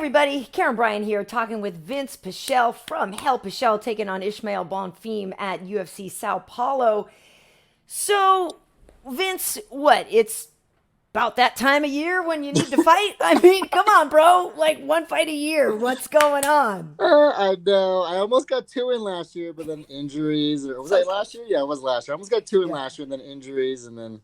everybody, Karyn Bryant here, talking with Vinc Pichel from Hell Pichel, taking on Ishmael Bonfim at UFC Sao Paulo. So, Vince, what? It's about that time of year when you need to fight? I mean, come on, bro. Like one fight a year. What's going on? I know. I almost got two in last year, but then injuries. Or was that last year? Yeah, it was last year. I almost got two in Yeah. last year, and then injuries, and then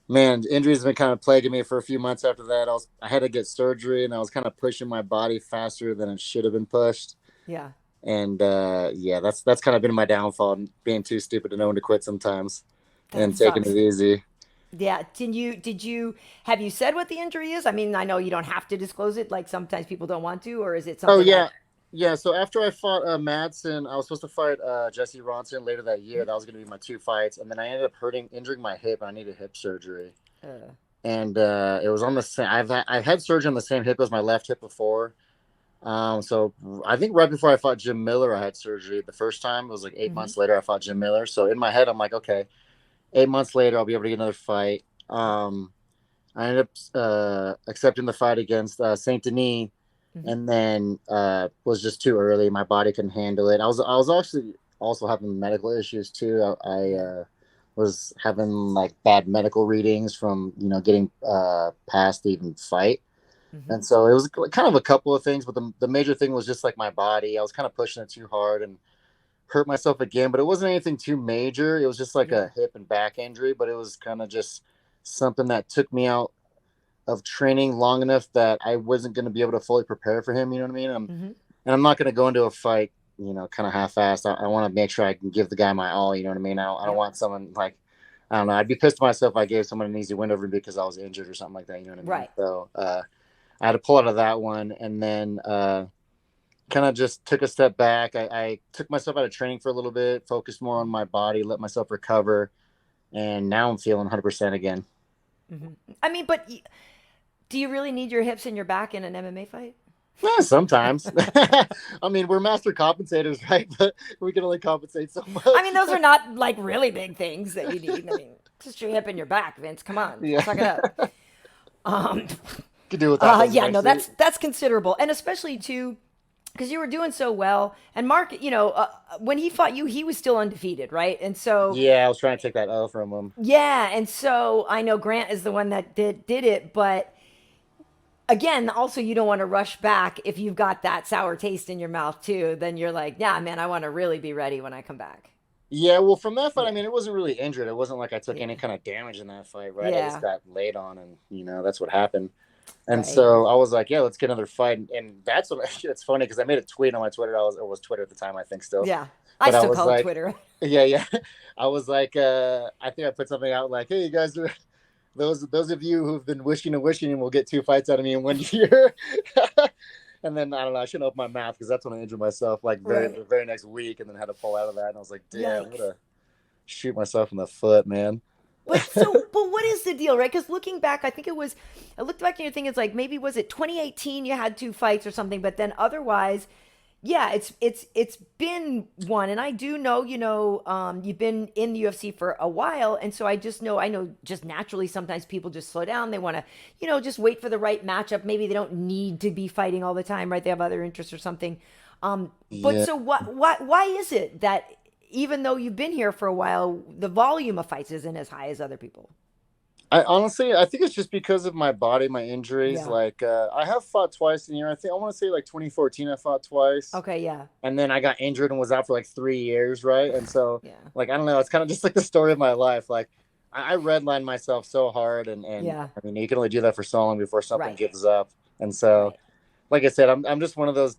man, injuries have been kind of plaguing me for a few months after that. I had to get surgery, and I was kind of pushing my body faster than it should have been pushed. Yeah. And yeah, that's kind of been my downfall, being too stupid to know when to quit sometimes, That and taking it sucks. easy. Yeah. Did you have you said what the injury is? I mean, I know you don't have to disclose it, like sometimes people don't want to, or is it Oh something yeah, that yeah. So after I fought Madsen, I was supposed to fight Jesse Ronson later that year. That was going to be my two fights, and then I ended up injuring my hip, and I needed hip surgery. uh, And it was on the same. I've had surgery on the same hip as my left hip before. So I think right before I fought Jim Miller, I had surgery the first time. It was like eight mhm. months later I fought Jim Miller. So in my head, I'm like, okay, 8 months later I'll be able to get another fight. I ended up accepting the fight against Saint Denis, Mhm. and then was just too early. My body couldn't handle it. I was actually also having medical issues too. I Yeah. was having like bad medical readings from getting past the even fight. Mhm. And so it was kind of a couple of things, but the major thing was just like my body. I was kind of pushing it too hard and hurt myself again, but it wasn't anything too major. It was just like Yeah. a hip and back injury, but it was kind of just something that took me out of training long enough that I wasn't going to be able to fully prepare for him. You know what I mean? Mhm. And I'm not going to go into a fight, kind of half-assed. I want to make sure I can give the guy my all. You know what I mean? I don't Yep. want someone like, I don't know. I'd be pissed at myself if I gave someone an easy win over because I was injured or something like that. You know what I mean? Right. So I had to pull out of that one, and then kind of just took a step back. I took myself out of training for a little bit, focused more on my body, let myself recover, and now I'm feeling 100% again. Mhm. I mean, but do you really need your hips and your back in an MMA fight? Sometimes. I mean, we're master compensators, right? But we can only compensate so I much. mean, those are not like really big things that you need. I mean, just your hip and your back, Vince. Come on, Yeah. suck it up. Um, Could do without those yeah, no, eventually. that's considerable, and especially too because you were doing so well. And Mark, when he fought you, he was still undefeated, right? And so, Yeah, I was trying to take that L from him. yeah, and so I know Grant is the one that did it, but again, also you don't want to rush back if you've got that sour taste in your mouth too. Then you're like, yeah, man, I want to really be ready when I come back. Yeah, well, from that fight, I Yeah, mean, it wasn't really injured. It wasn't like I took any yeah, kind of damage in that fight, right? I just yeah, got laid on, and that's what happened. And right. so I was like, yeah, let's get another fight. And that's what it's funny because I made a tweet on my Twitter. It was Twitter at the time, I think still. Yeah, I But I still was call it like, Twitter. yeah, yeah. I was like, I think I put something out like, hey, you guys, those of you who've been wishing and will get two fights out of me in 1 year. And then I don't know, I shouldn't open my mouth because that's when I injured myself like Right. the very next week and then had to pull out of that. And I was like, damn, I'm Yikes. gonna shoot myself in the foot, man. But what is the deal, right? Because looking back, I looked back and you're thinking it's like maybe was it 2018 you had two fights or something, but then otherwise, yeah, it's been one, and I do know, you've been in the UFC for a while, and so I know just naturally sometimes people just slow down. They want to, just wait for the right matchup. Maybe they don't need to be fighting all the time, right? They have other interests or something. But Yeah. so why is it that even though you've been here for a while, the volume of fights isn't as high as other people? I think it's just because of my body, my injuries. Yeah. Like I have fought twice in a year. I think I want to say like 2014 I fought twice. Okay. Yeah. And then I got injured and was out for like 3 years, right? And so Yeah. like I don't know, it's kind of just like the story of my life. Like I redlined myself so hard, and Yeah. I mean you can only do that for so long before something Right. gives up. And so Right. like I said, I'm just one of those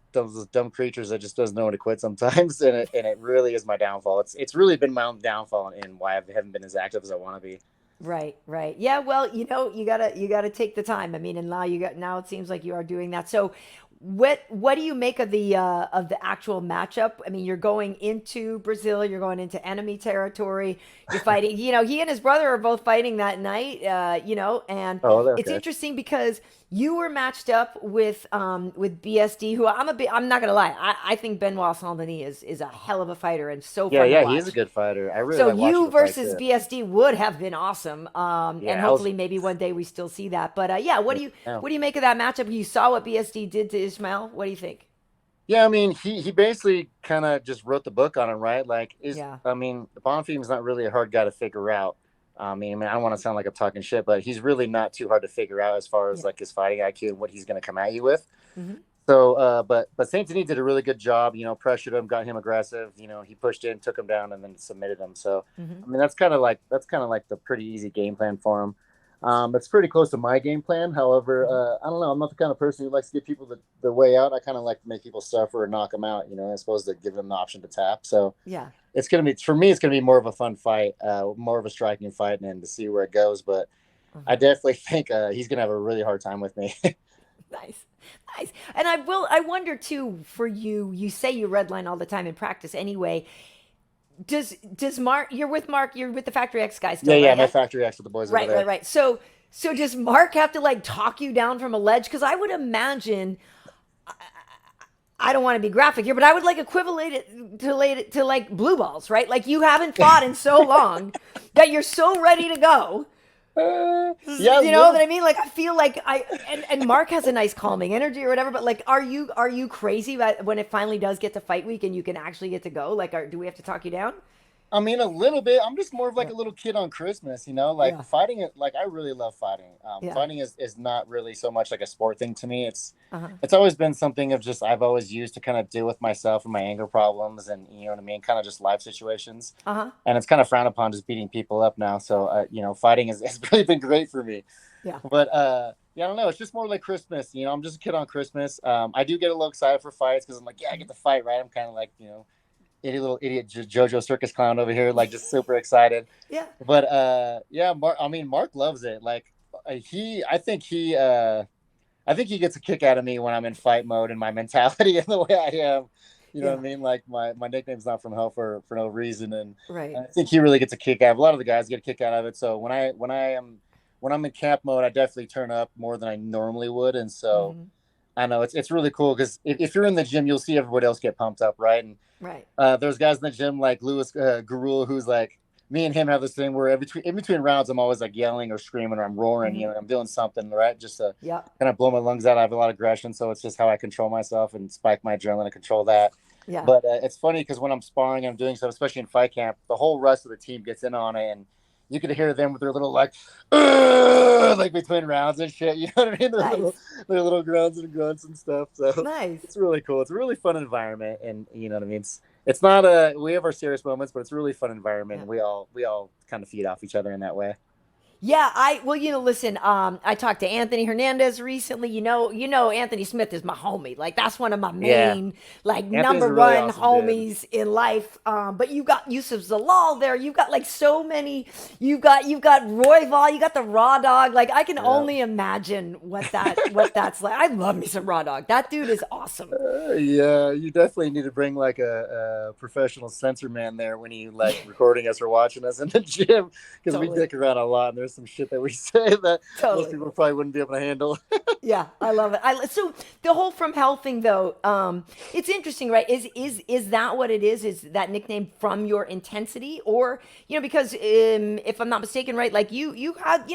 dumb creatures that just doesn't know when to quit sometimes, and it really is my downfall. It's really been my own downfall and why I haven't been as active as I want to be. Right, right. Yeah, well, you gotta take the time. I mean, and now it seems like you are doing that. So what do you make of the actual matchup? I mean, you're going into Brazil, you're going into enemy territory, you're fighting, he and his brother are both fighting that night, and Oh, it's okay. interesting because You were matched up with BSD, who I'm not gonna lie, I think Benoit Saint-Denis is a hell of a fighter and so Yeah, fun to yeah, he is a watch. good fighter. I really So like watching you him fight versus too. BSD would have been awesome, and Yeah, I was. hopefully maybe one day we still see that. But yeah, Yeah. what do you make of that matchup? You saw what BSD did to Ismail. What do you think? Yeah, I mean, he basically kind of just wrote the book on him, right? Like, Yeah, I mean, Bonfim is not really a hard guy to figure out. I don't want to sound like I'm talking shit, but he's really not too hard to figure out as far as yeah, like his fighting IQ and what he's going to come at you with. hmm So, but Saint Denis did a really good job. Pressured him, got him aggressive. He pushed in, took him down, and then submitted him. So, hmm I mean, that's kind of like the pretty easy game plan for him. It's pretty close to my game plan. However, hmm I don't know. I'm not the kind of person who likes to give people the way out. I kind of like to make people suffer or knock them out. As opposed to give them the option to tap. So yeah, it's gonna be for me. It's gonna be more of a fun fight, more of a striking fight, and to see where it goes. But I hmm definitely think he's gonna have a really hard time with me. nice, nice. And I wonder too for you. You say you redline all the time in practice anyway. Does Mark? You're with Mark. You're with the Factory X guy Yeah, still, yeah. right? My Yeah. factory acts with the boys over Right, right, there. right. So does Mark have to like talk you down from a ledge? Because I would imagine I don't want to be graphic here, but I would like equivalent it to like blue balls, right? Like you haven't fought in so long that you're so ready to go. Yeah, You know what I mean? Like I feel like and Mark has a nice calming energy or whatever. But like, are you crazy when it finally does get to fight week and you can actually get to go? Like, do we have to talk you down? I mean, a little bit. I'm just more of like Yeah, a little kid on Christmas, like yeah, fighting it. Like I really love fighting. yeah. Fighting is not really so much like a sport thing to me. It's Uh huh. it's always been something of just I've always used to kind of deal with myself and my anger problems and you know what I mean, kind of just life situations. Uh huh. And it's kind of frowned upon just beating people up now. So fighting has really been great for me. Yeah. But yeah, I don't know. It's just more like Christmas. I'm just a kid on Christmas. I do get a little excited for fights because I'm like, yeah, I get to fight, right? I'm kind of like little idiot JoJo circus clown over here, like just super excited. Yeah. But yeah, Mark loves it. Like I think he gets a kick out of me when I'm in fight mode and my mentality and the way I am. You know what Yeah. I mean? Like my nickname's not from hell for no reason, and Right. I think he really gets a kick out of. A lot of the guys get a kick out of it. So when I'm in camp mode, I definitely turn up more than I normally would, and so hmm I know it's really cool because if you're in the gym, you'll see everybody else get pumped up, right? And Right. there's guys in the gym like Louis Garul, who's like me and him have this thing where in between rounds, I'm always like yelling or screaming or I'm roaring, hmm I'm doing something, right? Just to Yep. kind of blow my lungs out. I have a lot of aggression, so it's just how I control myself and spike my adrenaline and control that. Yeah. But it's funny because when I'm sparring, I'm doing stuff, especially in fight camp, the whole rest of the team gets in on it, and you could hear them with their little like between rounds and shit. You know what I mean? Nice. Their little grunts and grunts and stuff. So Nice. it's really cool. It's a really fun environment, and you know what I mean. It's not a we have our serious moments, but it's a really fun environment. Yeah. And we all kind of feed off each other in that way. Yeah, listen, I talked to Anthony Hernandez recently. Anthony Smith is my homie. Like that's one of my Yeah, main, like Anthony's number a really one awesome dude. homies in life. But you got Yusuf Zalal there. You've got like so many. You've got Roy Val. You got the Raw Dog. Like I can Yeah. only imagine what that's like. I love me some Raw Dog. That dude is awesome. Yeah, you definitely need to bring like a professional censor man there when you like recording us or watching us in the gym because we Totally, dick around a lot and there's some shit that we say that most totally. people probably wouldn't be able to handle. Yeah, I love it. So the whole from hell thing, though, it's interesting, right? Is that what it is? Is that nickname from your intensity, or because if I'm not mistaken, right? Like you had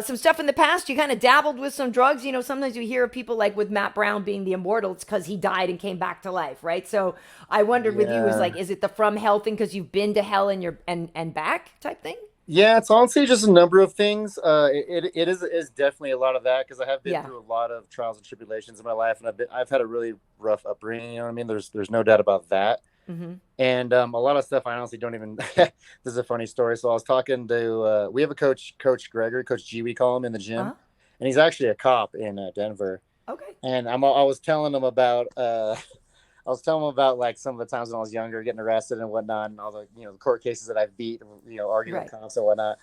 some stuff in the past. You kind of dabbled with some drugs. Sometimes you hear of people like with Matt Brown being the immortal. It's because he died and came back to life, right? So I wondered with you, is Yeah. like, is it the from hell thing because you've been to hell and you're and back type thing? Yeah, it's honestly just a number of things. It is definitely a lot of that because I have been Yeah. through a lot of trials and tribulations in my life, and I've had a really rough upbringing. You know what I mean? There's no doubt about that. Mm-hmm. And a lot of stuff I honestly don't even. This is a funny story. So I was talking to we have a Coach Gregory, Coach G, we call him in the Uh-huh. gym, and he's actually a cop in Denver. Okay. And I was telling him about I was telling him about like some of the times when I was younger, getting arrested and whatnot, and all the the court cases that I've beat, arguing Right. with cops and whatnot.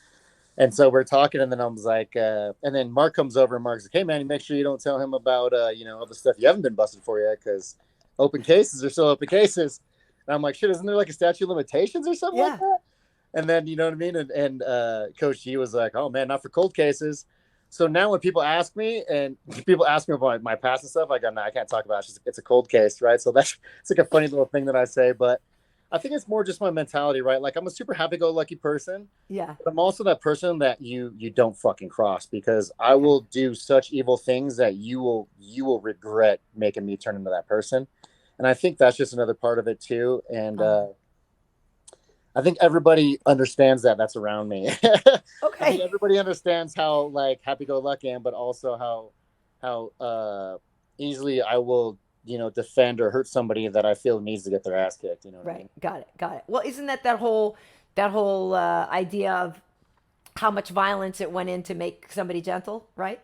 And so we're talking, and then I was like, and then Mark comes over, and Mark's like, "Hey man, you make sure you don't tell him about all the stuff you haven't been busted for yet, because open cases are still open cases." And I'm like, "Shit, isn't there like a statute of limitations or something like Yeah. that?" And then you know what I mean, and Coach G was like, "Oh man, not for cold cases." So now when people ask me about my past and stuff, I go, no, I can't talk about it. It's a cold case, right? So it's like a funny little thing that I say, but I think it's more just my mentality, right? Like I'm a super happy-go-lucky person, Yeah. but I'm also that person that you don't fucking cross, because I Okay. will do such evil things that you will regret making me turn into that person. And I think that's just another part of it too. And I think everybody understands that that's around me. I think Okay. everybody understands how like happy-go-lucky I am, but also how easily I will, defend or hurt somebody that I feel needs to get their ass kicked. You know what I Right. mean? Got it. Got it. Well, isn't that whole idea of how much violence it went in to make somebody gentle, right?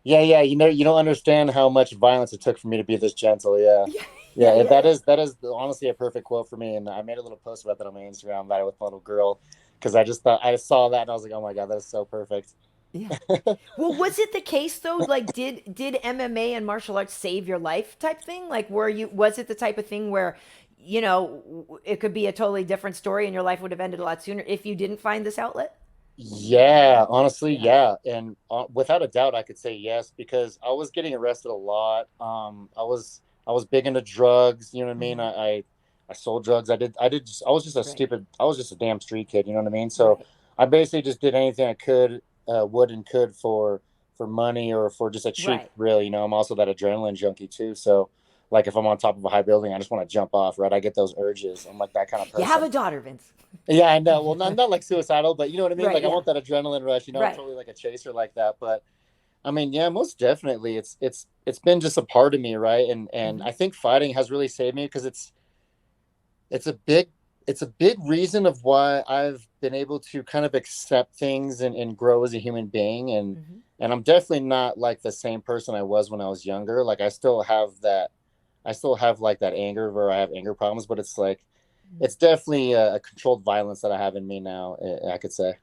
Yeah, yeah. You don't understand how much violence it took for me to be this gentle. Yeah, Yeah. Yeah. yeah. Yeah. That is honestly a perfect quote for me. And I made a little post about that on my Instagram, about it with my little girl, because I just thought I saw that and I was like, oh my god, that is so perfect. Yeah. Well, was it the case though? Like, did MMA and martial arts save your life type thing? Like, was it the type of thing where, it could be a totally different story and your life would have ended a lot sooner if you didn't find this outlet? Yeah, honestly, Yeah. yeah, and without a doubt, I could say yes, because I was getting arrested a lot. I was big into drugs. You know what I mean? Hmm. I sold drugs. I was just a Right. stupid. I was just a damn street kid. You know what I mean? So Right. I basically just did anything I could, would and could for money or for just a cheap Right. thrill. I'm also that adrenaline junkie too. So like if I'm on top of a high building, I just want to jump off. Right? I get those urges. I'm like that kind of You have person. a daughter, Vince. Yeah, I know. Well, not like suicidal, but you know what I mean? Right. Like I Yeah. want that adrenaline rush, I'm Right. totally like a chaser like that. But I mean, yeah, most definitely. It's been just a part of me, right? And Hmm. I think fighting has really saved me, because it's a big it's a big reason of why I've been able to kind of accept things and grow as a human being. Hmm. And I'm definitely not like the same person I was when I was younger. Like I still have like that anger, where I have anger problems, but it's like it's definitely a controlled violence that I have in me now, I could say.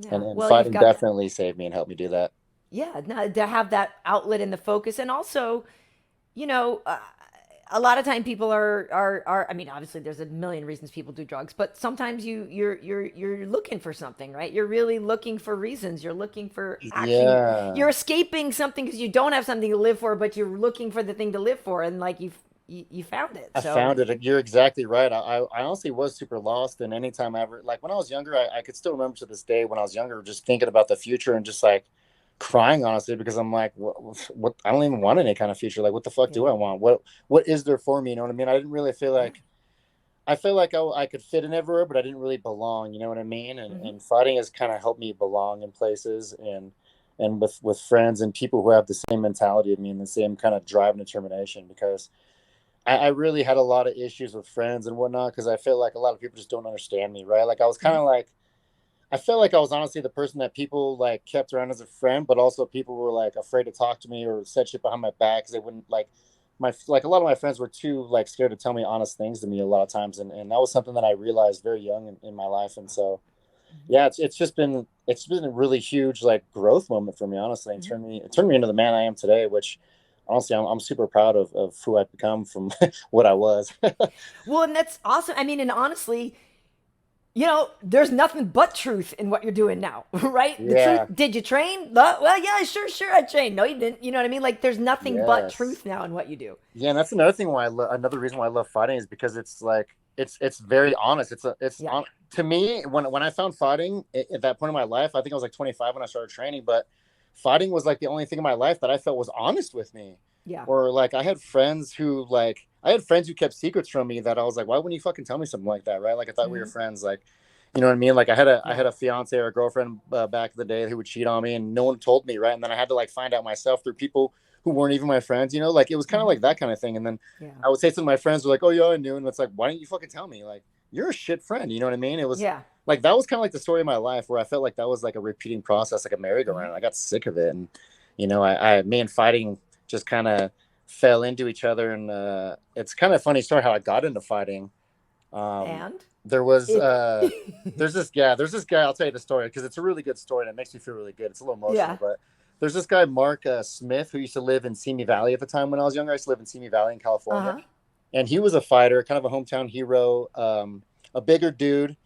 And Yeah. and Well, you've fighting got definitely saved me and helped me do that. yeah, no, to have that outlet and the focus, and also, you know, uh, a lot of time people are. I mean, obviously, there's a million reasons people do drugs, but sometimes you're looking for something, right? You're really looking for reasons. You're looking for actually, Yeah, you're escaping something because you don't have something to live for, but you're looking for the thing to live for, and like you found it. I So found it. You're exactly right. I honestly was super lost. And anytime I ever, like when I was younger, I could still remember to this day when I was younger, just thinking about the future and just like crying, honestly, because I'm like, what, I don't even want any kind of future. Like, what the fuck do yeah, I want? What is there for me? You know what I mean? I didn't really feel yeah. like, I feel like I could fit in everywhere, but I didn't really belong. You know what I mean? And Hmm. and fighting has kind of helped me belong in places, and with friends and people who have the same mentality of me and the same kind of drive and determination. Because I really had a lot of issues with friends and whatnot, because I feel like a lot of people just don't understand me, right? Like I was kind Hmm. of like, I felt like I was honestly the person that people like kept around as a friend, but also people were like afraid to talk to me or said shit behind my back, because they wouldn't like like a lot of my friends were too like scared to tell me honest things to me a lot of times. And that was something that I realized very young in my life. And so yeah, it's been a really huge like growth moment for me, honestly, and Hmm. turned me into the man I am today, which honestly I'm super proud of who I've become from what I was. Well, and that's awesome. I mean, and honestly, there's nothing but truth in what you're doing now, right? The truth. Yeah. Did you train? Well, yeah, sure, I trained. No, you didn't. You know what I mean? Like, there's nothing but Yes. truth now in what you do. Yeah, and that's another thing why another reason why I love fighting is because it's like it's very honest. It's Yeah. on to me when I found fighting at that point in my life. I think I was like 25 when I started training, but fighting was like the only thing in my life that I felt was honest with me. Yeah. Or like I had friends who kept secrets from me that I was like, why wouldn't you fucking tell me something like that, right? Like I thought we were Hmm. friends, like you know what I mean? Like I Yeah. had a fiance or a girlfriend back in the day who would cheat on me, and no one told me, right? And then I had to like find out myself through people who weren't even my friends, like it was kind of Hmm. like that kind of thing. And then Yeah. I would say to my friends, were like, oh yeah, I knew. And it's like, why didn't you fucking tell me? Like, you're a shit friend. You know what I mean? It was Yeah. like, that was kind of like the story of my life, where I felt like that was like a repeating process, like a Hmm. merry-go-round. I got sick of it. And, me and fighting just kind of fell into each other. And it's kind of funny story how I got into fighting. Um, And there was, it. there's this guy, I'll tell you the story because it's a really good story and it makes me feel really good. It's a little emotional, Yeah. but there's this guy, Mark Smith, who used to live in Simi Valley at the time when I was younger. I used to live in Simi Valley in Uh California. huh. And he was a fighter, kind of a hometown hero, a bigger dude.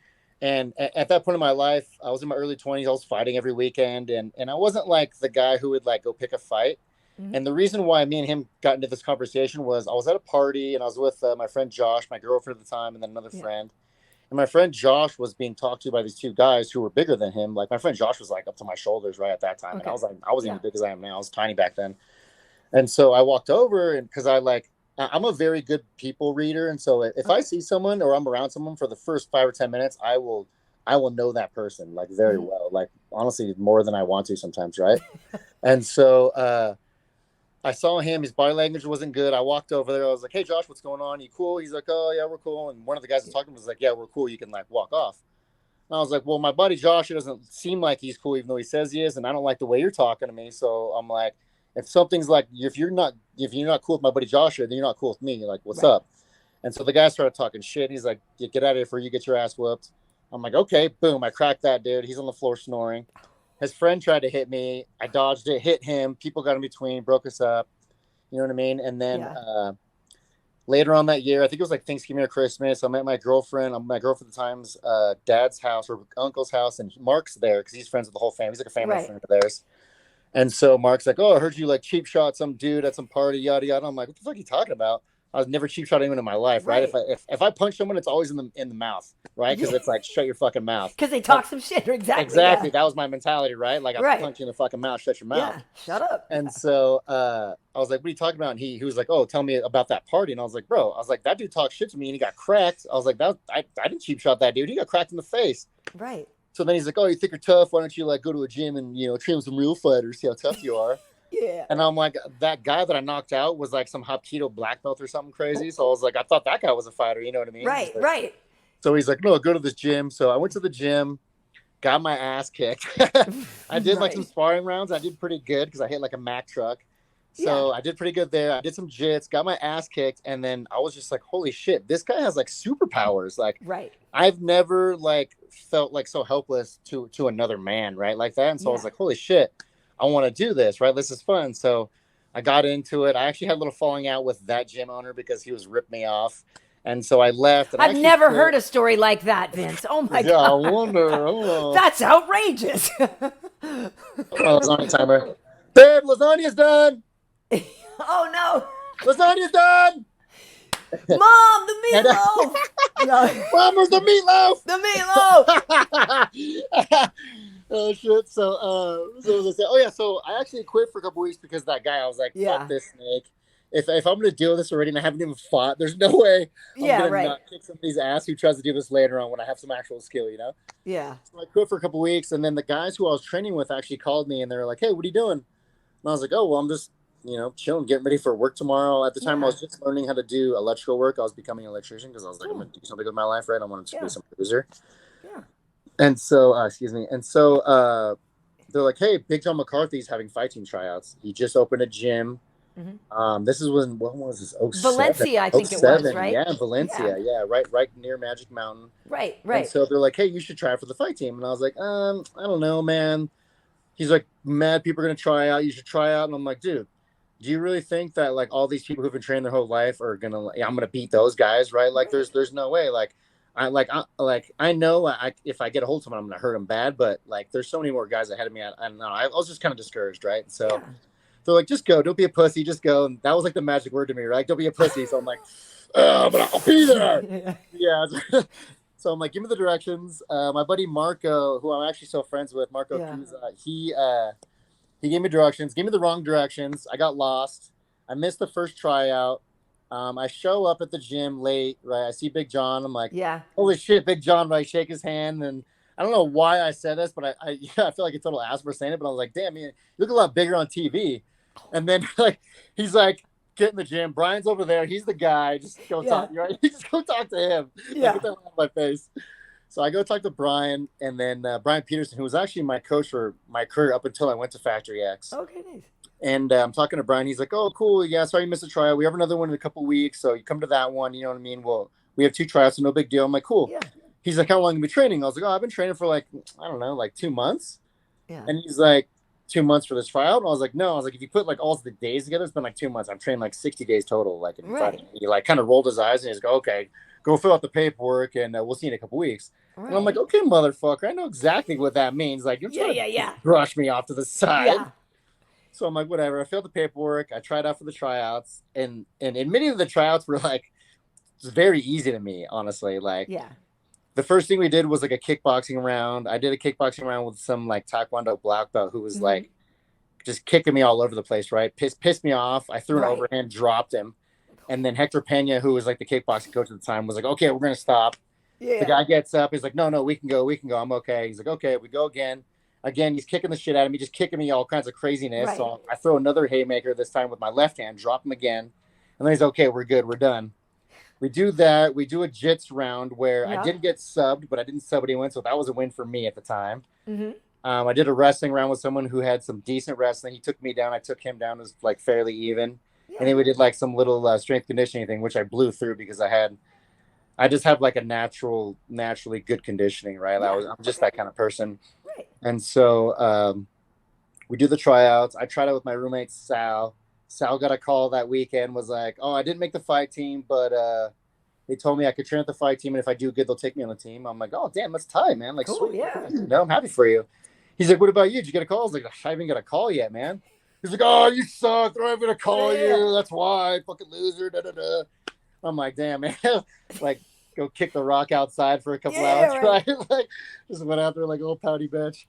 And at that point in my life, I was in my early 20s. I was fighting every weekend, and I wasn't like the guy who would like go pick a fight. Mhm. And the reason why me and him got into this conversation was I was at a party and I was with my friend Josh, my girlfriend at the time, and then another Yeah. friend. And my friend Josh was being talked to by these two guys who were bigger than him. Like my friend Josh was like up to my shoulders right at that time, and I Okay. was like, I wasn't Yeah. even big as I am now. I was tiny back then. And so I walked over, and because I'm a very good people reader, and so if I Okay. see someone or I'm around someone for the first 5 or 10 minutes, I will know that person like very Mhm. well, like honestly more than I want to sometimes, right? And so I saw him, his body language wasn't good. I walked over there, I was like, "Hey Josh, what's going on? You cool?" He's like, "Oh yeah, we're cool." And one of the guys I was talking to was like, "Yeah, we're cool. You can like walk off." And I was like, "Well, my buddy Josh, it doesn't seem like he's cool, even though he says he is, and I don't like the way you're talking to me." So I'm like, if something's like, if you're not cool with my buddy Joshua, then you're not cool with me. Like, what's Right. up? And so the guy started talking shit. He's like, "Get out of here before you get your ass whooped." I'm like, "Okay." Boom, I cracked that dude. He's on the floor snoring. His friend tried to hit me. I dodged it, hit him. People got in between, broke us up. You know what I mean? And then Yeah. later on that year, I think it was like Thanksgiving or Christmas, I'm at my girlfriend at the time's dad's house or uncle's house, and Mark's there because he's friends with the whole family. He's like a family Right. friend of theirs. And so Mark's like, "Oh, I heard you like cheap shot some dude at some party, yada yada." I'm like, "What the fuck are you talking about?" I was never cheap shot anyone in my life, right? If Right. I punch someone, it's always in the mouth, right? Because Yeah. it's like shut your fucking mouth. Because they That, talk some shit. Exactly. Yeah. exactly. That was my mentality, right? Like I Right. punch you in the fucking mouth, shut your mouth. Yeah. Shut up. And so I was like, "What are you talking about?" And he was like, "Oh, tell me about that party." And I was like, "Bro," I was like, "that dude talked shit to me and he got cracked." I was like, I didn't cheap shot that dude. He got cracked in the face." Right. So then he's like, "Oh, you think you're tough? Why don't you like go to a gym and train with some real fighters, see how tough you are?" Yeah. And I'm like, that guy that I knocked out was like some Hapkido black belt or something crazy. So I was like, I thought that guy was a fighter. You know what I mean? Right. Right. So he's like, "No, go to this gym." So I went to the gym, got my ass kicked. I did like some Right. sparring rounds. I did pretty good because I hit like a Mack truck. Yeah. So I did pretty good there. I did some jits, got my ass kicked, and then I was just like, "Holy shit, this guy has like superpowers!" Like Right. I've never like felt like so helpless to another man, right, like that. And so I was Yeah. like, "Holy shit, I want to do this, right? This is fun." So I got into it. I actually had a little falling out with that gym owner because he was ripping me off, and so I left. And I I've actually never quit. heard a story like that, Vince. Oh my Yeah, I God. wonder. Hold on. That's outrageous. Oh, lasagna timer. Babe, lasagna's done. Oh no. Lasagna's done. Mom, the meatloaf. No, Mom, where's the meatloaf? the meatloaf. Oh shit! So was I say? Oh yeah. So I actually quit for a couple weeks because that guy. I was like, Yeah. "Fuck this snake." If I'm gonna deal with this already and I haven't even fought, there's no way I'm Yeah, gonna right. not kick somebody's ass who tries to do this later on when I have some actual skill, you know. Yeah. So I quit for a couple weeks, and then the guys who I was training with actually called me and they were like, "Hey, what are you doing?" And I was like, "Oh, well, I'm just chilling, getting ready for work tomorrow." At the time, I Yeah. was just learning how to do electrical work. I was becoming an electrician because I was like, I'm Cool. gonna do something with my life, right? I wanted to Yeah. be some producer. Yeah. And so, excuse me. And so they're like, "Hey, Big John McCarthy's having fight team tryouts. He just opened a gym." This is when was this? Oh, Valencia, I think it was, right? Yeah, Valencia. Yeah, right near Magic Mountain. Right. And Right. so they're like, "Hey, you should try for the fight team." And I was like, I don't know, man. He's like, "Mad people are gonna try out. You should try out." And I'm like, "Dude, do you really think that like all these people who've been training their whole life are gonna? I'm gonna beat those guys, right? Like, Right. there's no way. Like, I know if I get a hold of someone, I'm gonna hurt them bad. But like, there's so many more guys ahead of me. I don't know. I was just kind of discouraged, right? So Yeah. they're like, "Just go. Don't be a pussy. Just go." And that was like the magic word to me, right? Don't be a pussy. So I'm like, "Oh, but I'll be there." Yeah. Yeah. So I'm like, "Give me the directions." My buddy Marco, who I'm actually still friends with, Marco Yeah. Cusa, he gave me directions, gave me the wrong directions. I got lost. I missed the first tryout. I show up at the gym late, right? I see Big John. I'm like, Yeah. "Holy shit, Big John!" Right? Shake his hand, and I don't know why I said this, but I feel like a total ass for saying it. But I was like, "Damn, man, you look a lot bigger on TV." And then like he's like, "Get in the gym. Brian's over there. He's the guy. Just go Yeah. talk. Right? Just go talk to him. Like, Yeah. get that out of my face." So I go talk to Brian, and then Brian Peterson, who was actually my coach for my career up until I went to Factory X. Okay. Nice. And I'm talking to Brian. He's like, "Oh, cool. Yeah, sorry you missed a tryout. We have another one in a couple weeks, so you come to that one. You know what I mean? Well, we have 2 tryouts, so no big deal." I'm like, "Cool." Yeah. He's like, "How long have you been training?" I was like, "Oh, I've been training for like, I don't know, like 2 months." Yeah. And he's like, 2 months for this tryout? And I was like, "No." I was like, "If you put like all the days together, it's been like 2 months. I've trained like 60 days total." Like, in front of Right. me. He like kind of rolled his eyes and he's like, "Okay, go fill out the paperwork and we'll see you in a couple weeks." And I'm like, okay, motherfucker, I know exactly what that means. Like, you're trying to brush me off to the side. Yeah. So I'm like, whatever. I filled the paperwork. I tried out for the tryouts, and admitting to the tryouts were like, it's very easy to me, honestly. Like, the first thing we did was like a kickboxing round. I did a kickboxing round with some like Taekwondo black belt who was like just kicking me all over the place, right? Pissed me off. I threw an overhand, dropped him. And then Hector Pena, who was like the kickboxing coach at the time, was like, okay, we're going to stop. The guy gets up. He's like, no, we can go. I'm okay. He's like, okay, we go again. Again, he's kicking the shit out of me, just kicking me all kinds of craziness. So I throw another haymaker, this time with my left hand, drop him again. And then he's okay, we're good, we're done. We do that. We do a jits round where I didn't get subbed, but I didn't sub anyone. So that was a win for me at the time. I did a wrestling round with someone who had some decent wrestling. He took me down. I took him down. It was like fairly even. And then we did like some little strength conditioning thing, which I blew through because I just have like a naturally good conditioning, right? I'm just that kind of person. And so we do the tryouts. I tried out with my roommate, Sal. Sal got a call that weekend, was like, oh, I didn't make the fight team, but they told me I could train at the fight team, and if I do good, they'll take me on the team. I'm like, oh, damn, that's tight, man. Like, cool, sweet. No, I'm happy for you. He's like, what about you? Did you get a call? I was like, I haven't got a call yet, man. He's like, oh, you suck. They're not going to call you. That's why. Fucking loser. Da, da, da. I'm like, damn, man. Like, go kick the rock outside for a couple hours, right? Like, just went out there like old pouty bitch.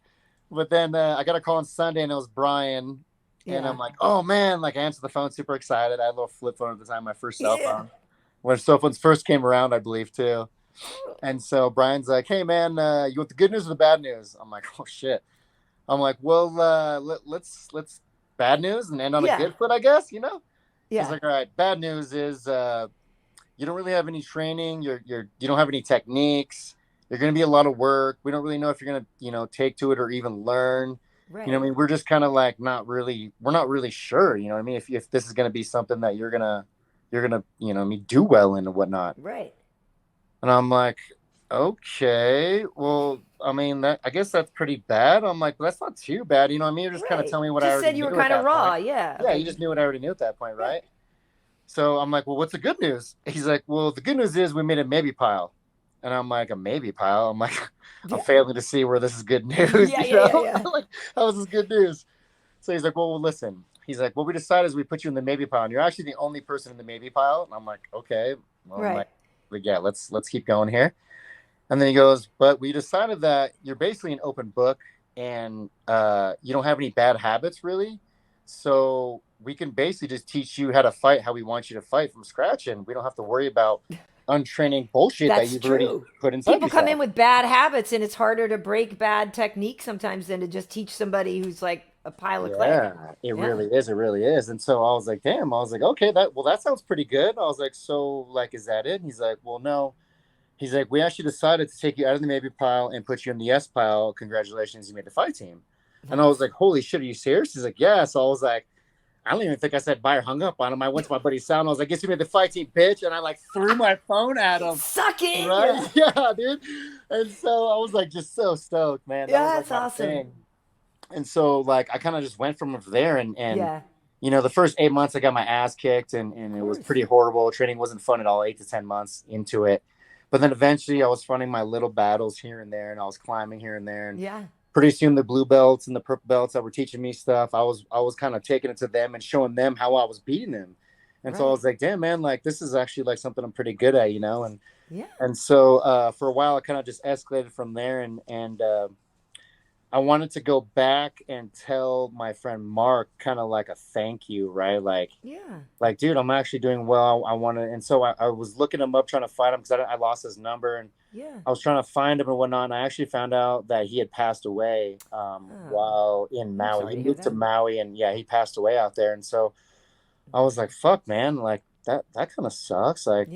But then I got a call on Sunday, and it was Bryant. And I'm like, oh, man. Like, I answered the phone, super excited. I had a little flip phone at the time, my first cell phone. When cell phones first came around, I believe, too. And so Brian's like, hey, man, you want the good news or the bad news? I'm like, oh, shit. I'm like, well, let's bad news and end on a good foot, I guess, you know? He's like, all right, bad news is you don't really have any training. You don't have any techniques. You're going to be a lot of work. We don't really know if you're going to, take to it or even learn. Right. You know what I mean? We're just kind of like we're not really sure, you know what I mean? If this is going to be something that you're going to, do well in and whatnot. Right. And I'm like, okay, well, I mean, I guess that's pretty bad. I'm like, well, that's not too bad. You know what I mean? You're just kind of telling me what I already knew. You said you were kind of raw. Point. Yeah, you just knew what I already knew at that point, right? So I'm like, well, what's the good news? He's like, well, the good news is we made a maybe pile. And I'm like, a maybe pile? I'm like, I'm failing to see where this is good news. Like, how is this good news? So he's like, well, listen. He's like, what we decided is we put you in the maybe pile. And you're actually the only person in the maybe pile. And I'm like, okay. Well, I'm like, yeah, let's keep going here. And then he goes, but we decided that you're basically an open book and you don't have any bad habits, really. So we can basically just teach you how to fight how we want you to fight from scratch. And we don't have to worry about untraining bullshit that you've already put inside People come in with bad habits, and it's harder to break bad techniques sometimes than to just teach somebody who's like a pile of clay. Yeah, it really is. It really is. And so I was like, damn. I was like, okay, that sounds pretty good. I was like, so like, is that it? And he's like, well, no. He's like, we actually decided to take you out of the maybe pile and put you in the S pile. Congratulations, you made the fight team. And I was like, holy shit, are you serious? He's like, yeah. So I was like, I don't even think I said bye or hung up on him. I went to my buddy's cell and I was like, guess you made the fight team, bitch. And I like threw my phone at him. Suck it. Right? Yeah, dude. And so I was like, just so stoked, man. That was, like, that's awesome. Thing. And so like, I kind of just went from there and the first 8 months I got my ass kicked and it was pretty horrible. Training wasn't fun at all, 8 to 10 months into it. But then eventually I was running my little battles here and there and I was climbing here and there. And pretty soon the blue belts and the purple belts that were teaching me stuff, I was kind of taking it to them and showing them how I was beating them. And so I was like, damn, man, like this is actually like something I'm pretty good at, and so for a while I kind of just escalated from there and I wanted to go back and tell my friend Mark kind of like a thank you, right? Like, like, dude, I'm actually doing well. I want to, and so I was looking him up, trying to find him because I lost his number, and I was trying to find him and whatnot. And I actually found out that he had passed away while in Maui. He moved to Maui, and he passed away out there. And so I was like, fuck, man, like that kind of sucks. Like,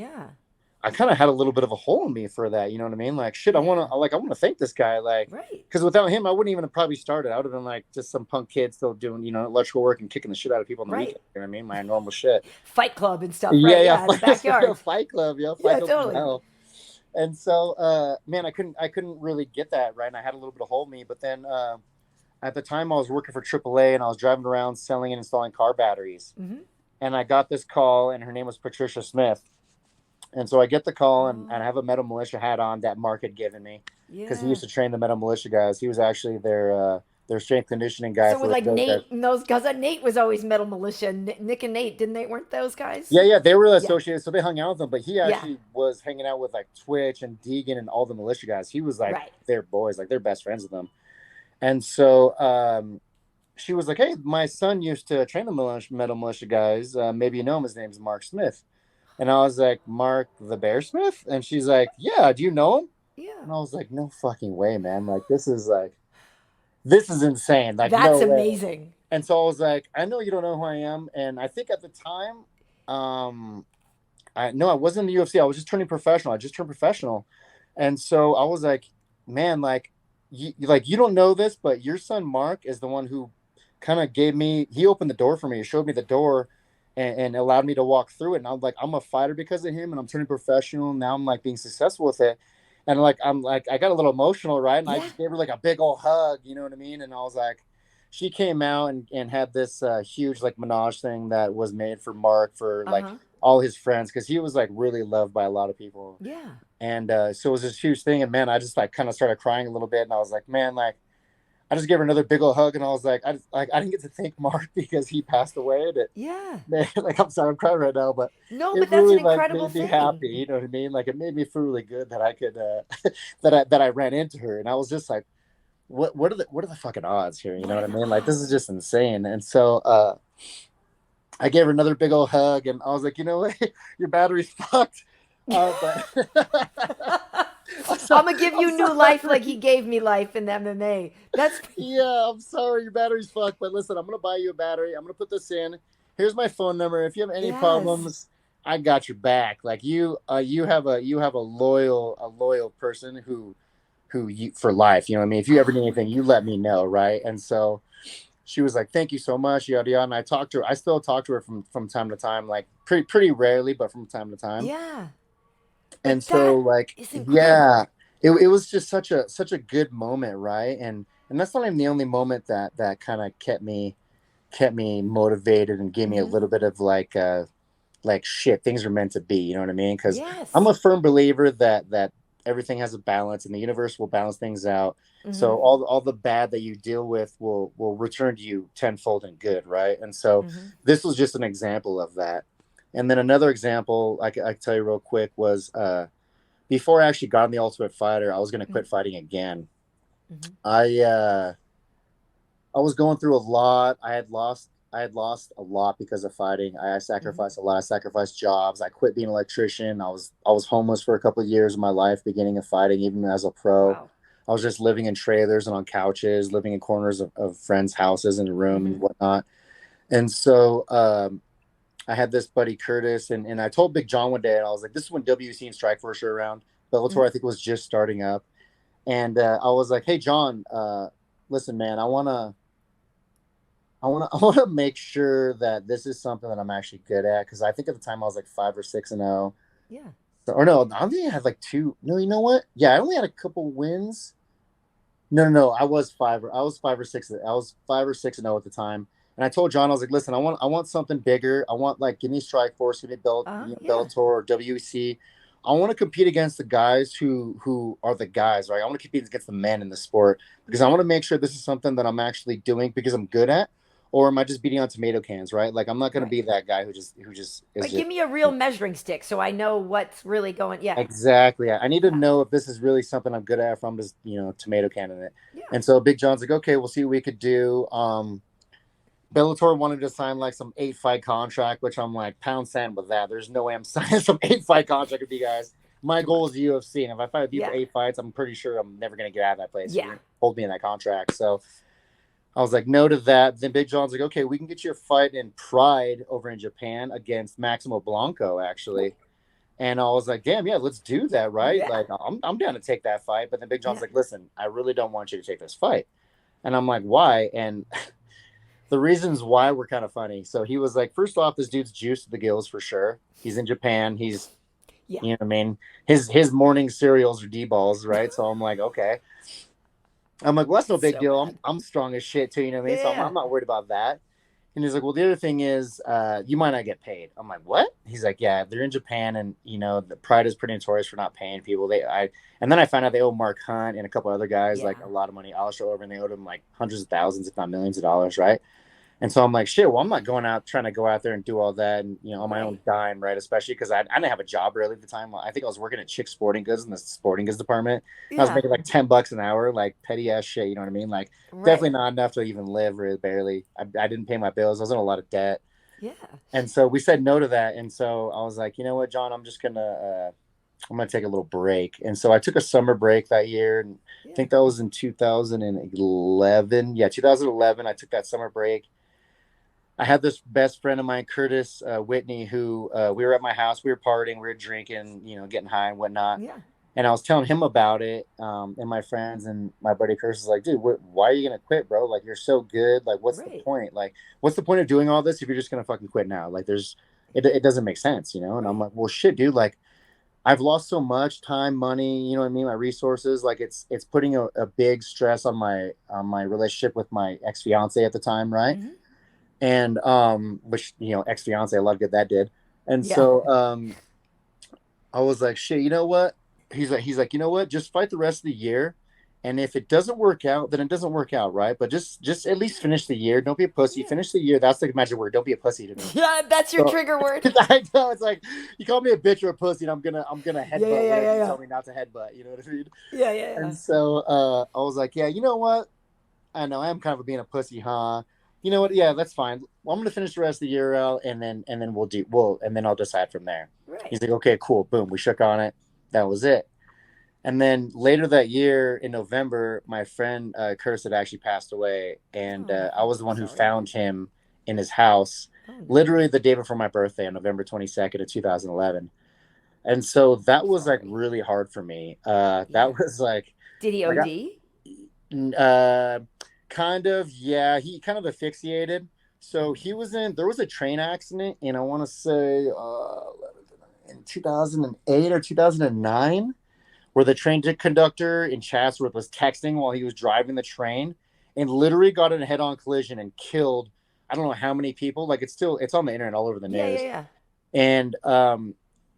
I kind of had a little bit of a hole in me for that. You know what I mean? Like, shit, I want to thank this guy. Like, because without him, I wouldn't even have probably started. I would have been like just some punk kid still doing, electrical work and kicking the shit out of people on the weekend. You know what I mean? My normal shit. Fight club and stuff. Yeah. In the backyard. Fight club. Yeah. Fight club. Totally. And so, man, I couldn't really get that right. And I had a little bit of hole in me. But then at the time I was working for AAA and I was driving around selling and installing car batteries. Mm-hmm. And I got this call and her name was Patricia Smith. And so I get the call and I have a Metal Militia hat on that Mark had given me. because he Yeah. used to train the Metal Militia guys. He was actually their strength conditioning guy So with for like those guys. Nate and those guys, Nate was always Metal Militia. Nick and Nate, didn't they? Weren't those guys? Yeah, they were Yeah. associated, so they hung out with them. But he Yeah. actually was hanging out with like Twitch and Deegan and all the militia guys. He was like Right. their boys, like they're best friends with them. And so she was like, "Hey, my son used to train the Metal Militia guys. Maybe you know him. His name's Mark Smith." And I was like, "Mark the Bear Smith?" And she's like, "Yeah, do you know him?" Yeah. And I was like, "No fucking way, man! Like this is insane. Like That's no way." amazing. And so I was like, "I know you don't know who I am." And I think at the time, I wasn't in the UFC. I was just turning professional. I just turned professional, and so I was like, man, you don't know this, but your son Mark is the one who kind of gave me. He opened the door for me. He showed me the door, and allowed me to walk through it. And I'm like, I'm a fighter because of him, and I'm turning professional. Now I'm like being successful with it, and I'm like, I got a little emotional, right? And I Yeah. just gave her like a big old hug, you know what I mean? And I was like. She came out and had this huge like menage thing that was made for Mark for Uh like huh. all his friends because he was like really loved by a lot of people. Yeah. And so it was this huge thing. And man, I just like kind of started crying a little bit. And I was like, man, like I just gave her another big old hug. And I was like, I didn't get to thank Mark because he passed away. And it, Yeah. man, like I'm sorry, I'm crying right now, but No, it but that's really an like incredible made me thing. happy. You know what I mean? Like it made me feel really good that I could that I ran into her. And I was just like, what are the fucking odds here? You know What what are I the mean? Like this is odds? just insane. And so I gave her another big old hug, and I was like, you know what, your battery's fucked. But I'm gonna give I'm you new life like he sorry. gave me life in MMA. That's Yeah, I'm sorry, your battery's fucked. But listen, I'm gonna buy you a battery. I'm gonna put this in. Here's my phone number. If you have any yes. problems, I got your back. Like you have a loyal person who you for life. You know what I mean? If you ever Oh need my anything, you let god. me know, right? And so she was like, "Thank you so much, yada yada." And I talked to her. I still talk to her from time to time, like pretty rarely, but from time to time. Yeah. And But so that like is incredible. yeah, it was just such a good moment, right? And that's not even the only moment that kind of kept me motivated and gave me a Hmm. little bit of like shit, things are meant to be, you know what I mean? Because I'm Yes. a firm believer that everything has a balance and the universe will balance things out. So Hmm. all the bad that you deal with will return to you tenfold and good, right? And so Hmm. this was just an example of that. And then another example I can tell you real quick was before I actually got on the Ultimate Fighter, I was going to Hmm. quit fighting again. Hmm. I was going through a lot. I had lost a lot because of fighting. I Hmm. sacrificed a lot. I sacrificed jobs. I quit being an electrician. I was homeless for a couple of years of my life, beginning of fighting, even as a pro. Wow. I was just living in trailers and on couches, living in corners of friends' houses in a room and Hmm. whatnot. And so I had this buddy Curtis, and I told Big John one day, and I was like, "This is when WC and Strikeforce were around. Bellator, Hmm. I think, was just starting up." And I was like, "Hey, John, listen, man, I want to make sure that this is something that I'm actually good at because I think at the time I was like 5 or 6-0. Yeah. So, or no, I think I had like two. No, you know what? Yeah, I only had a couple wins. No. I was 5 or 6. I was 5 or 6-0 at the time. And I told John, I was like, listen, I want something bigger. I want like give me Strike Force, give me Yeah. Bellator or WEC. I want to compete against the guys who are the guys, right? I want to compete against the men in the sport because I want to make sure this is something that I'm actually doing because I'm good at, or am I just beating on tomato cans, right? Like I'm not going to Right. be that guy who just is Right. just Give me a real measuring stick so I know what's really going. Yeah. exactly. I need to Yeah. know if this is really something I'm good at, if I'm just tomato canning it. Yeah. And so Big John's like, okay, we'll see what we could do. Bellator wanted to sign like some 8 fight contract, which I'm like, pound sand with that. There's no way I'm signing some 8 fight contract with you guys. My Too goal is much. the UFC, and if I fight with you for Yeah. 8 fights, I'm pretty sure I'm never gonna get out of that place. You're Yeah. gonna hold me in that contract. So I was like, no to that. Then Big John's like, okay, we can get you a fight in Pride over in Japan against Maximo Blanco, actually. And I was like, damn, yeah, let's do that, right? Yeah. Like, I'm down to take that fight. But then Big John's Yeah. like, listen, I really don't want you to take this fight. And I'm like, why? And the reasons why were kind of funny. So he was like, first off, this dude's juiced to the gills for sure. He's in Japan. Yeah. You know what I mean? His morning cereals are D balls, right? So I'm like, okay. I'm like, well, that's no big So deal. bad. I'm strong as shit too, you know what I mean? So Yeah. I'm not worried about that. And he's like, well, the other thing is, you might not get paid. I'm like, what? He's like, yeah, they're in Japan, and the Pride is pretty notorious for not paying people. And then I found out they owe Mark Hunt and a couple other guys Yeah. like a lot of money. I'll show over, and they owed him like hundreds of thousands, if not millions of dollars, right? And so I'm like, shit, well, I'm not trying to go out there and do all that and, on my own dime, right? Especially because I didn't have a job really at the time. I think I was working at Chick Sporting Goods in the sporting goods department. I was Yeah. making like $10 an hour, like petty ass shit, you know what I mean? Like, Right. definitely not enough to even live, really, barely. I didn't pay my bills. I was in a lot of debt. Yeah. And so we said no to that. And so I was like, you know what, John, I'm gonna take a little break. And so I took a summer break that year, and I Yeah. think that was in 2011. Yeah, 2011. I took that summer break. I had this best friend of mine, Curtis Whitney, who we were at my house. We were partying, we were drinking, getting high and whatnot. Yeah. And I was telling him about it, and my friends, and my buddy Curtis was like, "Dude, why are you gonna quit, bro? Like, you're so good. Like, what's the Right. point? Like, what's the point of doing all this if you're just gonna fucking quit now? Like, it doesn't make sense, And I'm Right. like, well, shit, dude. Like, I've lost so much time, money, you know what I mean, my resources. Like, it's putting a big stress on my relationship with my ex fiance at the time, right? Mm-hmm. And which ex fiance, a lot of good that did. And Yeah. so I was like, shit, you know what? He's like, you know what? Just fight the rest of the year, and if it doesn't work out, then it doesn't work out, right? But just at least finish the year. Don't be a pussy. Yeah. Finish the year. That's the magic word. Don't be a pussy to me. Yeah. That's your So trigger word. I know it's like you call me a bitch or a pussy, and I'm gonna Yeah. Yeah. headbutt Yeah. whatever Yeah. you Yeah. tell me not to headbutt. You know what I mean? Yeah. Yeah. And Yeah. so I was like, yeah, you know what? I know I am kind of being a pussy, huh? You know what? Yeah, that's fine. Well, I'm gonna finish the rest of the year out, and then and then I'll decide from there. Right. He's like, okay, cool, boom. We shook on it. That was it. And then later that year in November, my friend Curtis had actually passed away, and Oh, I was the I'm one who sorry. found him in his house, Oh no. literally the day before my birthday, on November 22nd of 2011. And so that I'm was like sorry. really hard for me. Yeah. That was Did he like OD? uh, kind of, yeah. He kind of asphyxiated. So there was a train accident, and I want to say in 2008 or 2009, where the train conductor in Chatsworth was texting while he was driving the train, and literally got in a head-on collision and killed, I don't know how many people. Like, it's on the internet all over the Yeah. Yeah. news, Yeah. and